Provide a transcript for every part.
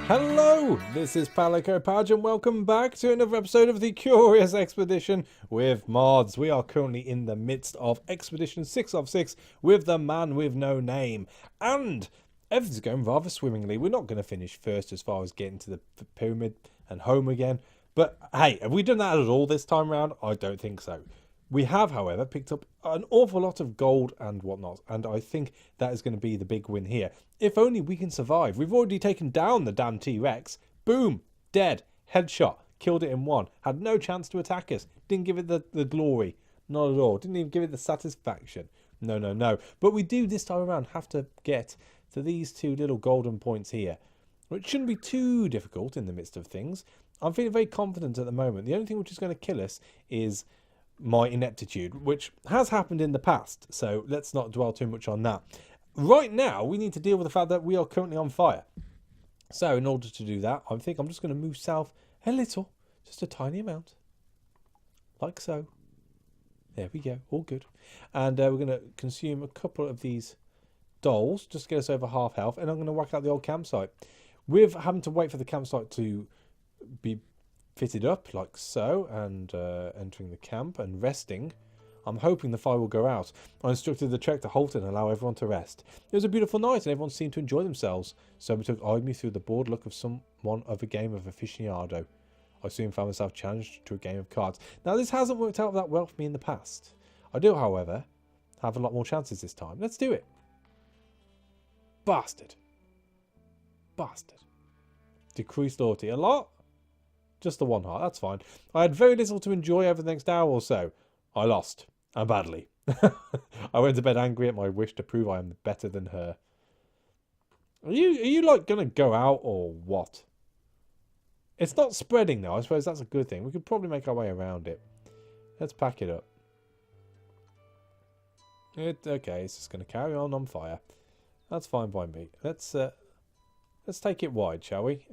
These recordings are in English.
Hello, this is Palico Padge and welcome back to another episode of the Curious Expedition with mods. We are currently in the midst of Expedition 6 of 6 with the man with no name. And everything's going rather swimmingly. We're not going to finish first as far as getting to the pyramid and home again. But hey, have we done that at all this time round? I don't think so. We have, however, picked up an awful lot of gold and whatnot, and I think that is going to be the big win here. If only we can survive. We've already taken down the damn T-Rex. Boom! Dead. Headshot. Killed it in one. Had no chance to attack us. Didn't give it the glory. Not at all. Didn't even give it the satisfaction. No. But we do this time around have to get to these two little golden points here, which shouldn't be too difficult in the midst of things. I'm feeling very confident at the moment. The only thing which is going to kill us is my ineptitude, which has happened in the past, so let's not dwell too much on that. Right now, we need to deal with the fact that we are currently on fire. So in order to do that, I think I'm just going to move south a little, just a tiny amount, like so. There we go, all good. And we're going to consume a couple of these dolls, just to get us over half health, and I'm going to whack out the old campsite. With having to wait for the campsite to be fitted up like so, and entering the camp and resting, I'm hoping the fire will go out. I instructed the trek to halt and allow everyone to rest. It was a beautiful night and everyone seemed to enjoy themselves. Sobitook eyed me through the bored look of someone of a game of aficionado. I soon found myself challenged to a game of cards. Now this hasn't worked out that well for me in the past. I do, however, have a lot more chances this time. Let's do it. Bastard. Decreased loyalty. A lot? Just the one heart, that's fine. I had very little to enjoy over the next hour or so. I lost, and badly. I went to bed angry at my wish to prove I am better than her. Are you like gonna go out or what? It's not spreading though, I suppose that's a good thing. We could probably make our way around it. Let's pack it up. Okay, it's just gonna carry on fire. That's fine by me. Let's take it wide, shall we?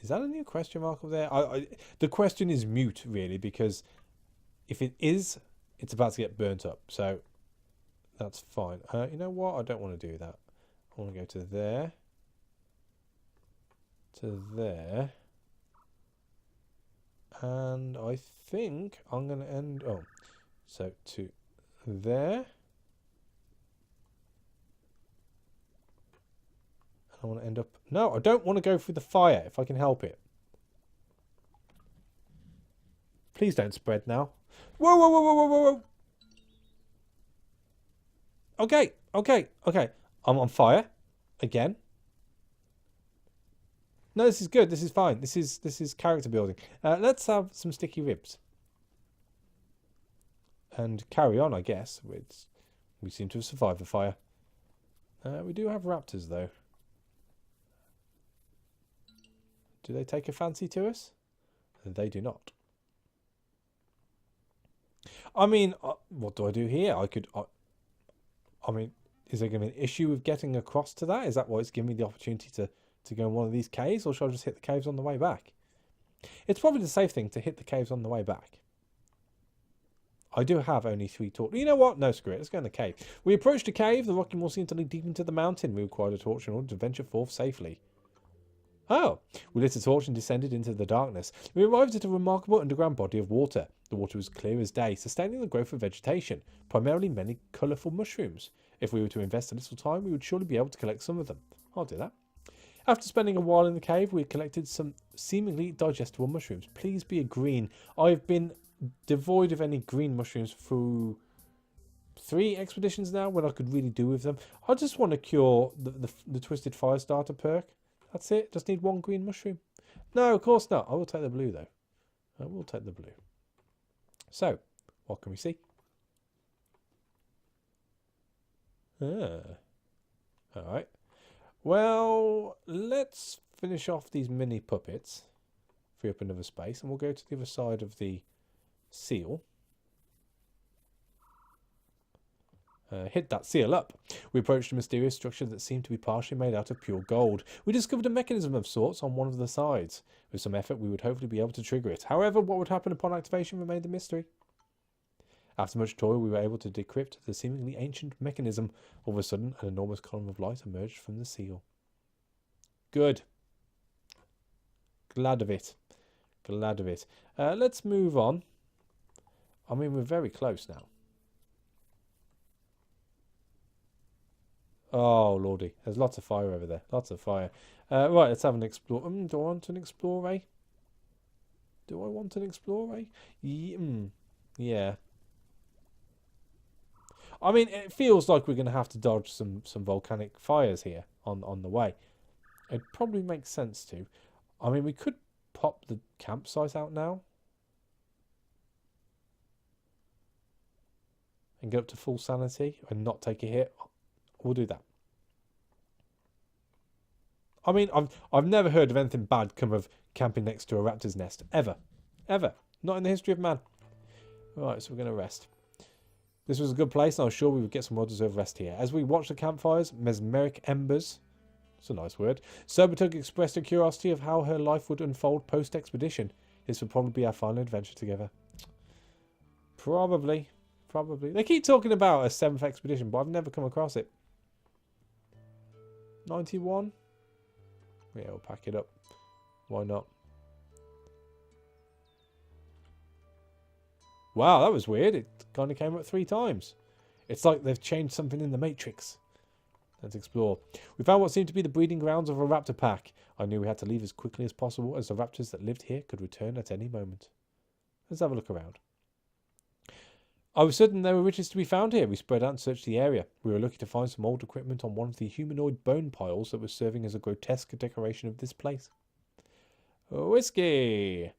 Is that a new question mark up there? The question is mute, really, because if it is, it's about to get burnt up. So that's fine. You know what? I don't want to do that. I want to go to there. To there. And I think I'm going to end... Oh, so to there. I want to end up... No, I don't want to go through the fire if I can help it. Please don't spread now. Whoa. Okay. I'm on fire. Again. No, this is good. This is fine. This is character building. Let's have some sticky ribs. And carry on, I guess. We seem to have survived the fire. We do have raptors, though. Do they take a fancy to us? They do not. I mean, what do I do here? I mean, is there going to be an issue with getting across to that? Is that why it's giving me the opportunity to go in one of these caves? Or should I just hit the caves on the way back? It's probably the safe thing to hit the caves on the way back. I do have only 3 torches. You know what? No, screw it. Let's go in the cave. We approached a cave. The rocky wall seemed to lead deep into the mountain. We required a torch in order to venture forth safely. Oh, we lit a torch and descended into the darkness. We arrived at a remarkable underground body of water. The water was clear as day, sustaining the growth of vegetation, primarily many colourful mushrooms. If we were to invest a little time, we would surely be able to collect some of them. I'll do that. After spending a while in the cave, we collected some seemingly digestible mushrooms. Please be a green. I've been devoid of any green mushrooms through 3 expeditions now, when I could really do with them. I just want to cure the Twisted Fire Starter perk. That's it. Just need 1 green mushroom. No, of course not. I will take the blue, though. I will take the blue. So, what can we see? Alright. Well, let's finish off these mini puppets. Free up another space. And we'll go to the other side of the seal. Hit that seal up. We approached a mysterious structure that seemed to be partially made out of pure gold. We discovered a mechanism of sorts on one of the sides. With some effort, we would hopefully be able to trigger it. However, what would happen upon activation remained a mystery. After much toil, we were able to decrypt the seemingly ancient mechanism. All of a sudden, an enormous column of light emerged from the seal. Good. Glad of it. Glad of it. Let's move on. I mean, we're very close now. Oh, lordy. There's lots of fire over there. Lots of fire. Right, let's have an explore. Do I want an explorer? Do I want an explorer? Yeah. I mean, it feels like we're going to have to dodge some volcanic fires here on the way. It probably makes sense to. I mean, we could pop the campsite out now. And get up to full sanity and not take a hit. We'll do that. I mean, I've never heard of anything bad come of camping next to a raptor's nest. Ever. Ever. Not in the history of man. Right, so we're going to rest. This was a good place, and I was sure we would get some well-deserved rest here. As we watched the campfires, mesmeric embers, it's a nice word, Sobertug expressed a curiosity of how her life would unfold post-expedition. This would probably be our final adventure together. Probably. They keep talking about a 7th expedition, but I've never come across it. 91? Yeah, we'll pack it up. Why not? Wow, that was weird. It kind of came up 3 times. It's like they've changed something in the Matrix. Let's explore. We found what seemed to be the breeding grounds of a raptor pack. I knew we had to leave as quickly as possible, as the raptors that lived here could return at any moment. Let's have a look around. I was certain there were riches to be found here. We spread out and searched the area. We were lucky to find some old equipment on one of the humanoid bone piles that was serving as a grotesque decoration of this place. Whiskey!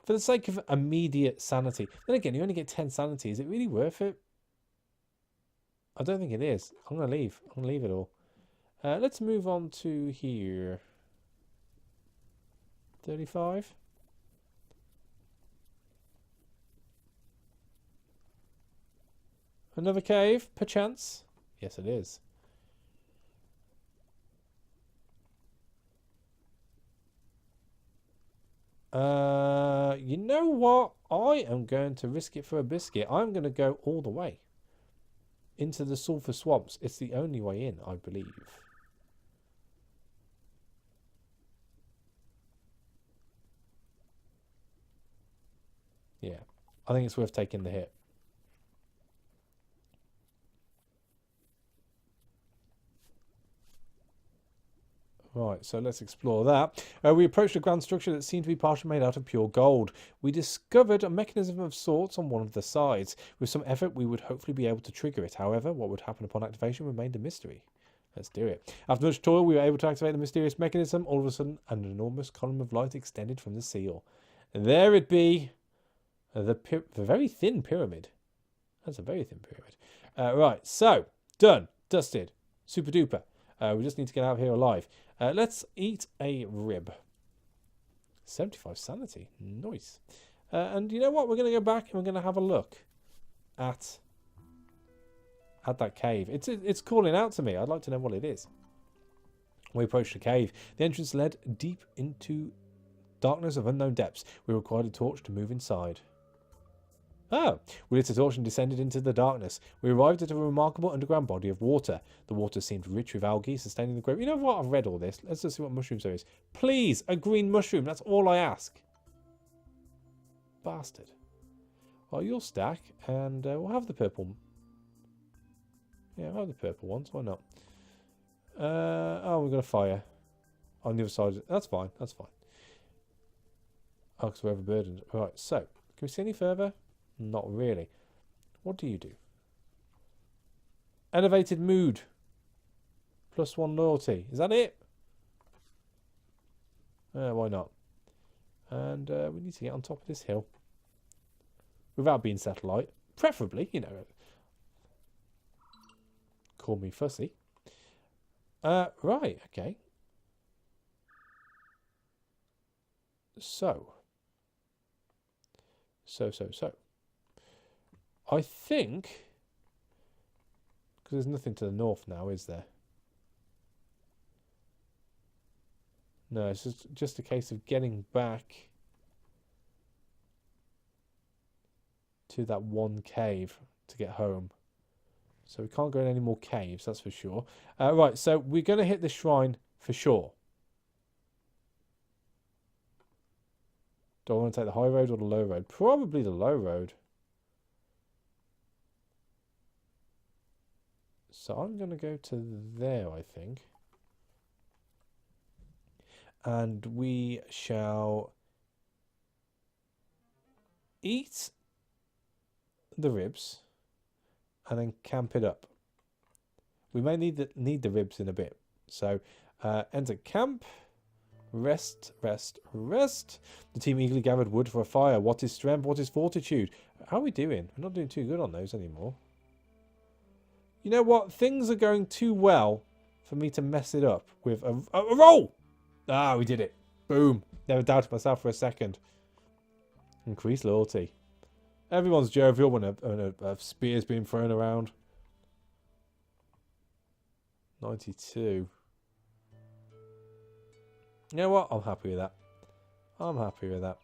For the sake of immediate sanity. Then again, you only get 10 sanity. Is it really worth it? I don't think it is. I'm going to leave. I'm going to leave it all. Let's move on to here. 35. Another cave, perchance? Yes, it is. You know what? I am going to risk it for a biscuit. I'm going to go all the way into the sulfur swamps. It's the only way in, I believe. Yeah, I think it's worth taking the hit. Right, so let's explore that. We approached a grand structure that seemed to be partially made out of pure gold. We discovered a mechanism of sorts on one of the sides. With some effort, we would hopefully be able to trigger it. However, what would happen upon activation remained a mystery. Let's do it. After much toil, we were able to activate the mysterious mechanism. All of a sudden, an enormous column of light extended from the seal. And there it be. The very thin pyramid. That's a very thin pyramid. Right, so, done. Dusted. Super duper. We just need to get out of here alive. Let's eat a rib. 75 sanity. Nice. And you know what? We're going to go back and we're going to have a look at that cave. It's calling out to me. I'd like to know what it is. We approached the cave. The entrance led deep into darkness of unknown depths. We required a torch to move inside. Oh, we lit a torch and descended into the darkness. We arrived at a remarkable underground body of water. The water seemed rich with algae, sustaining the growth. You know what? I've read all this. Let's just see what mushrooms there is. Please, a green mushroom. That's all I ask. Bastard. Well, you'll stack, and we'll have the purple. Yeah, we'll have the purple ones. Why not? Oh, we've got a fire on the other side. That's fine. That's fine. Oh, because we're overburdened. Right, so, can we see any further? Not really. What do you do? Elevated mood. +1 loyalty. Is that it? Why not? And we need to get on top of this hill. Without being satellite. Preferably, you know. Call me fussy. Right, okay. So. I think, because there's nothing to the north now, is there? No, it's just a case of getting back to that one cave to get home. So we can't go in any more caves, that's for sure. Right, so we're going to hit the shrine for sure. Do I want to take the high road or the low road? Probably the low road. So I'm going to go to there, I think. And we shall eat the ribs and then camp it up. We may need the ribs in a bit. So enter camp. Rest, rest, rest. The team eagerly gathered wood for a fire. What is strength? What is fortitude? How are we doing? We're not doing too good on those anymore. You know what? Things are going too well for me to mess it up with a roll. Ah, we did it. Boom. Never doubted myself for a second. Increased loyalty. Everyone's jovial when a spear's being thrown around. 92. You know what? I'm happy with that. I'm happy with that.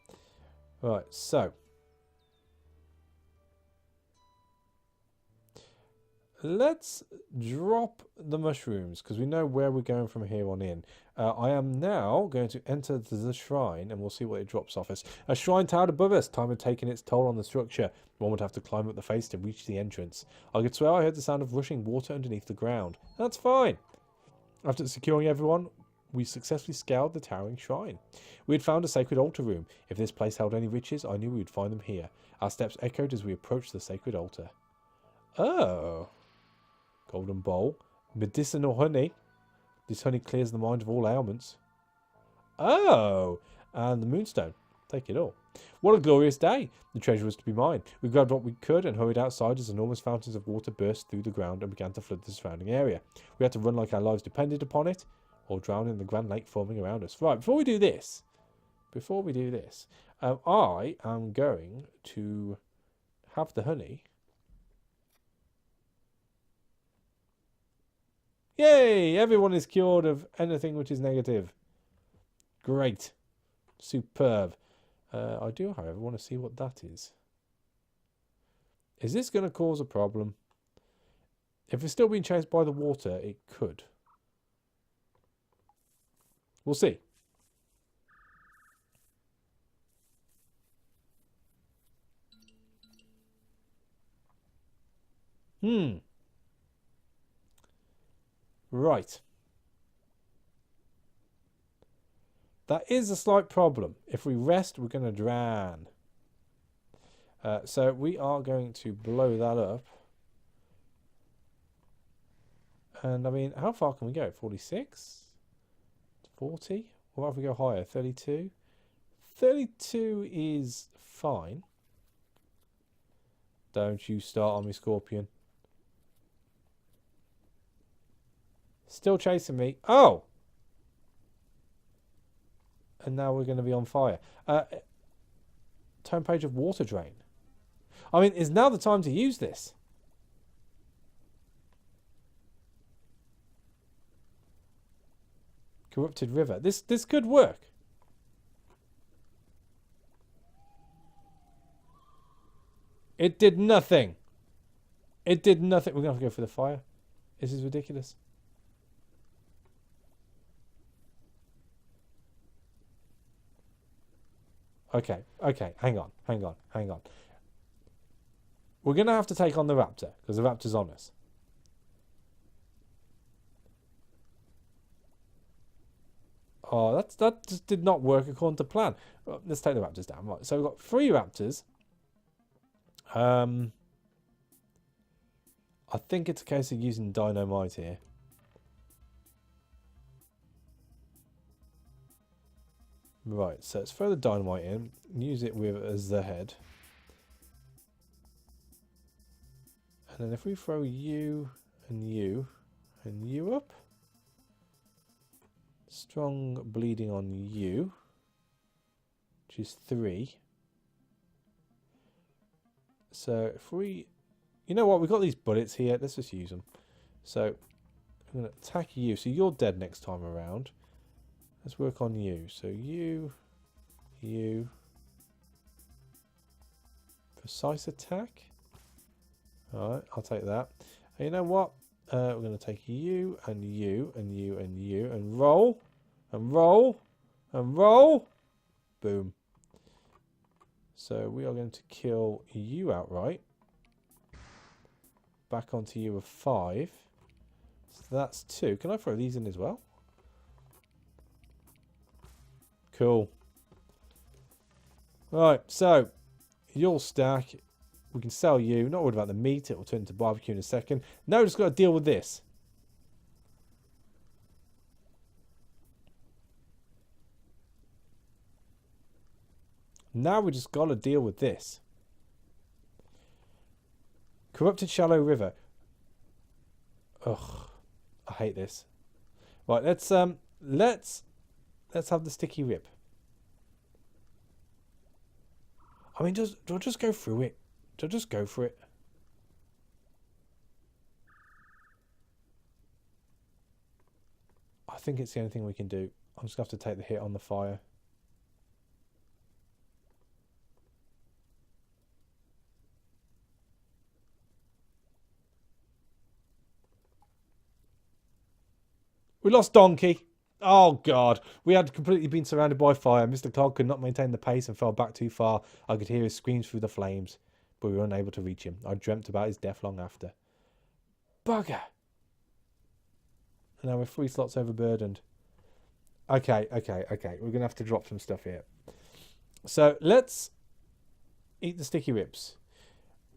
Right, so. Let's drop the mushrooms, because we know where we're going from here on in. I am now going to enter the shrine, and we'll see what it drops off us. A shrine towered above us. Time had taken its toll on the structure. One would have to climb up the face to reach the entrance. I could swear I heard the sound of rushing water underneath the ground. That's fine. After securing everyone, we successfully scaled the towering shrine. We had found a sacred altar room. If this place held any riches, I knew we would find them here. Our steps echoed as we approached the sacred altar. Oh. Golden bowl. Medicinal honey. This honey clears the mind of all ailments. Oh. And the moonstone. Take it all. What a glorious day. The treasure was to be mine. We grabbed what we could and hurried outside as enormous fountains of water burst through the ground and began to flood the surrounding area. We had to run like our lives depended upon it, or drown in the grand lake forming around us. Right, before we do this, I am going to have the honey. Yay! Everyone is cured of anything which is negative. Great. Superb. I do, however, want to see what that is. Is this going to cause a problem? If it's still being chased by the water, it could. We'll see. Right. That is a slight problem. If we rest, we're going to drown. So we are going to blow that up. And I mean, how far can we go? 46? 40? What if we go higher? 32? 32 is fine. Don't you start on me, Scorpion. Still chasing me. Oh! And now we're going to be on fire. Tone page of water drain. I mean, is now the time to use this? Corrupted river. This could work. It did nothing. It did nothing. We're going to have to go for the fire. This is ridiculous. Okay, hang on. We're going to have to take on the raptor, because the raptor's on us. Oh, that just did not work according to plan. Well, let's take the raptors down. Right, so we've got 3 raptors. I think it's a case of using dynamite here. Right, so let's throw the dynamite in, use it with as the head. And then if we throw you and you and you up, strong bleeding on you, which is 3. So if we, you know what, we've got these bullets here, let's just use them. So I'm going to attack you, so you're dead next time around. Let's work on you. So you, Precise attack. Alright, I'll take that. And you know what? We're going to take you and you and you and you and roll. And roll. And roll. Boom. So we are going to kill you outright. Back onto you with 5. So that's 2. Can I throw these in as well? Cool. Right, so you'll stack. We can sell you. Not worried about the meat. It will turn into barbecue in a second. Now we've just got to deal with this. Now we just got to deal with this. Corrupted shallow river. Ugh, I hate this. Right, let's have the sticky rib. I mean, do I just go through it? Do I just go for it? I think it's the only thing we can do. I'm just going to have to take the hit on the fire. We lost Donkey. Oh, God. We had completely been surrounded by fire. Mr. Clark could not maintain the pace and fell back too far. I could hear his screams through the flames, but we were unable to reach him. I dreamt about his death long after. Bugger. And now we're 3 slots overburdened. Okay. We're going to have to drop some stuff here. So let's eat the sticky ribs.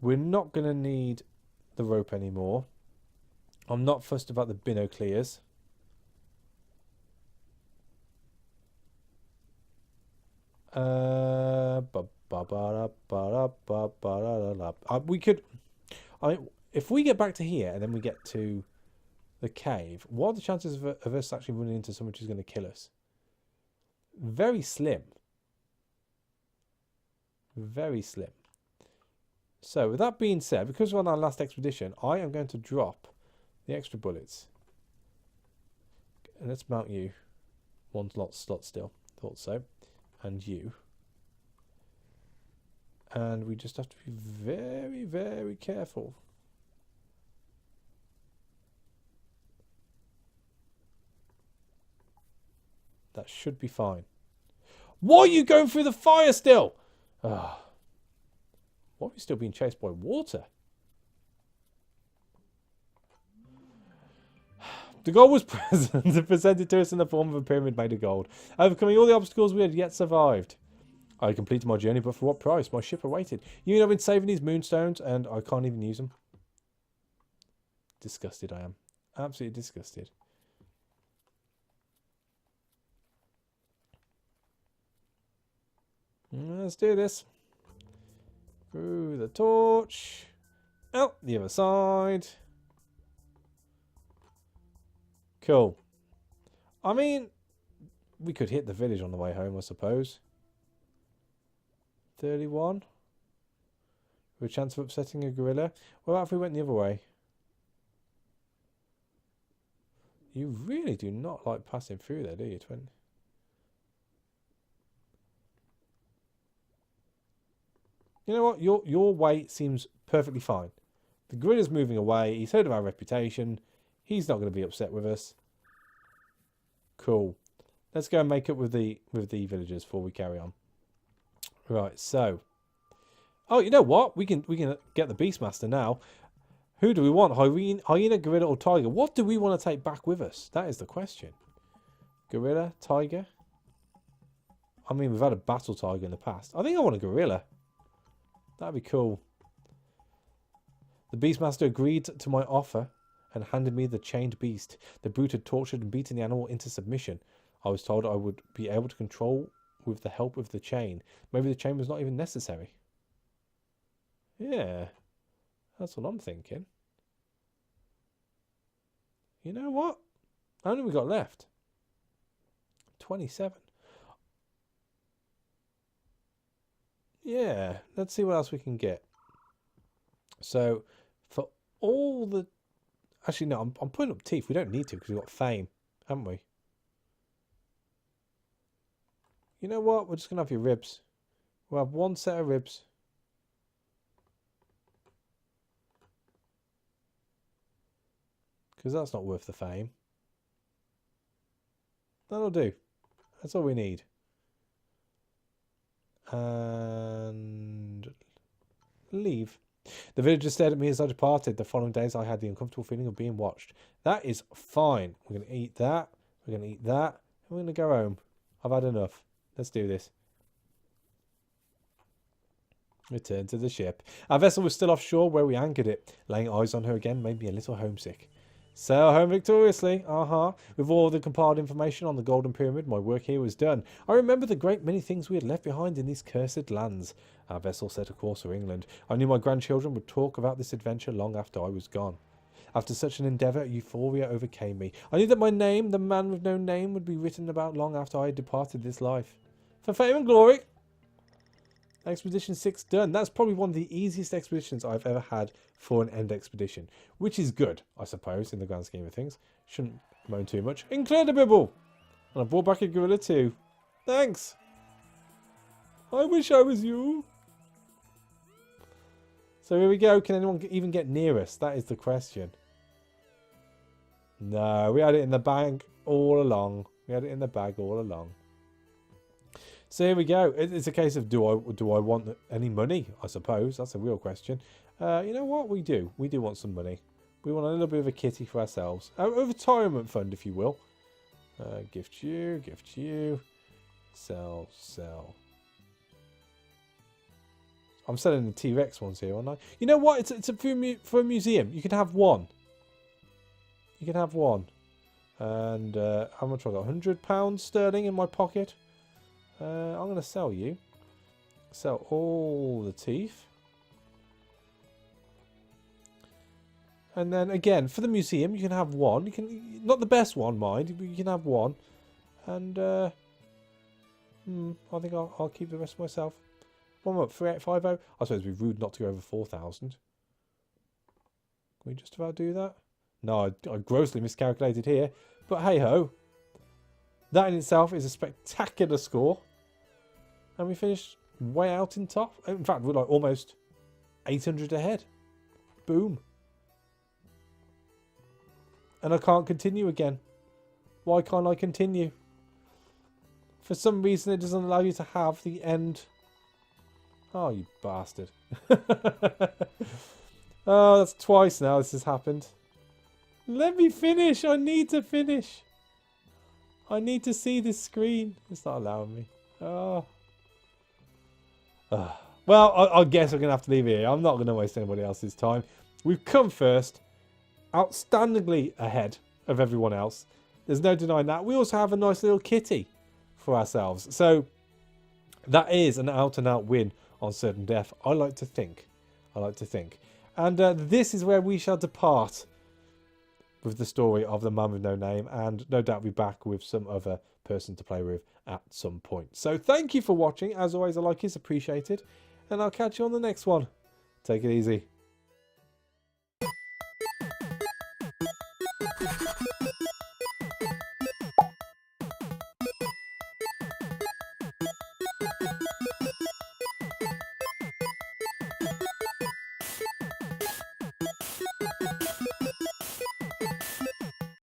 We're not going to need the rope anymore. I'm not fussed about the binoclears. We could, if we get back to here and then we get to the cave, what are the chances of us actually running into someone who's going to kill us? Very slim. Very slim. So with that being said, because we're on our last expedition, I am going to drop the extra bullets. And let's mount you. 1 slot still. Thought so. And you. And we just have to be very, very careful. That should be fine. Why are you going through the fire still? Why are we still being chased by water? The gold was present, presented to us in the form of a pyramid made of gold. Overcoming all the obstacles we had yet survived. I completed my journey, but for what price? My ship awaited. You know, I've been saving these moonstones, and I can't even use them. Disgusted I am. Absolutely disgusted. Let's do this. Through the torch. Out the other side. Cool. I mean, we could hit the village on the way home, I suppose. 31. With a chance of upsetting a gorilla. What about if we went the other way? You really do not like passing through there, do you, 20? You know what? Your way seems perfectly fine. The gorilla's moving away. He's heard of our reputation. He's not going to be upset with us. Cool. Let's go and make up with the villagers before we carry on. Right, so. Oh, you know what? We can get the Beastmaster now. Who do we want? Hyena, gorilla, or tiger? What do we want to take back with us? That is the question. Gorilla, tiger. I mean, we've had a battle tiger in the past. I think I want a gorilla. That'd be cool. The Beastmaster agreed to my offer and handed me the chained beast. The brute had tortured and beaten the animal into submission. I was told I would be able to control with the help of the chain. Maybe the chain was not even necessary. Yeah, that's what I'm thinking. You know what? How many we got left? 27. Yeah, let's see what else we can get. So, for all the... Actually, no, I'm putting up teeth. We don't need to because we've got fame, haven't we? You know what? We're just going to have your ribs. We'll have 1 set of ribs. because that's not worth the fame. That'll do. That's all we need. And leave. The villagers stared at me as I departed. The following days I had the uncomfortable feeling of being watched. That is fine. We're going to eat that. We're going to eat that. And we're going to go home. I've had enough. Let's do this. Return to the ship. Our vessel was still offshore where we anchored it. Laying eyes on her again made me a little homesick. Sail home victoriously. With all the compiled information on the Golden Pyramid, my work here was done. I remember the great many things we had left behind in these cursed lands. Our vessel set a course for England. I knew my grandchildren would talk about this adventure long after I was gone. After such an endeavour, euphoria overcame me. I knew that my name, the man with no name, would be written about long after I had departed this life. For fame and glory! Expedition 6 done. That's probably one of the easiest expeditions I've ever had for an end expedition. Which is good, I suppose, in the grand scheme of things. Shouldn't moan too much. Incredible! And I brought back a gorilla too. Thanks! I wish I was you. So here we go. Can anyone even get near us? That is the question. No, we had it in the bag all along. We had it in the bag all along. So here we go. It's a case of do I want any money? I suppose that's a real question. You know what? We do want some money. We want a little bit of a kitty for ourselves. A retirement fund, if you will. Gift you. Sell. I'm selling the T-Rex ones here, aren't I? You know what? It's for a museum. You can have one. You can have one. And how much have I got? £100 sterling in my pocket. I'm going to sell you. Sell all the teeth. And then again, for the museum, you can have one. You can, not the best one, mind, but you can have one. And I think I'll keep the rest myself. One more, 3850. I suppose it'd be rude not to go over 4,000. Can we just about do that? No, I grossly miscalculated here. But hey ho. That in itself is a spectacular score. And we finished way out in top. In fact, we're like almost 800 ahead. Boom. And I can't continue again. Why can't I continue? For some reason, it doesn't allow you to have the end. Oh, you bastard. Oh, that's twice now this has happened. Let me finish. I need to finish. I need to see this screen. It's not allowing me. Oh. Well, I guess we're going to have to leave it here. I'm not going to waste anybody else's time. We've come first. Outstandingly ahead of everyone else. There's no denying that. We also have a nice little kitty for ourselves. So that is an out-and-out win on certain death. I like to think. And this is where we shall depart with the story of the man with no name, and no doubt be back with some other person to play with at some point. So thank you for watching. As always, a like is appreciated, and I'll catch you on the next one. Take it easy.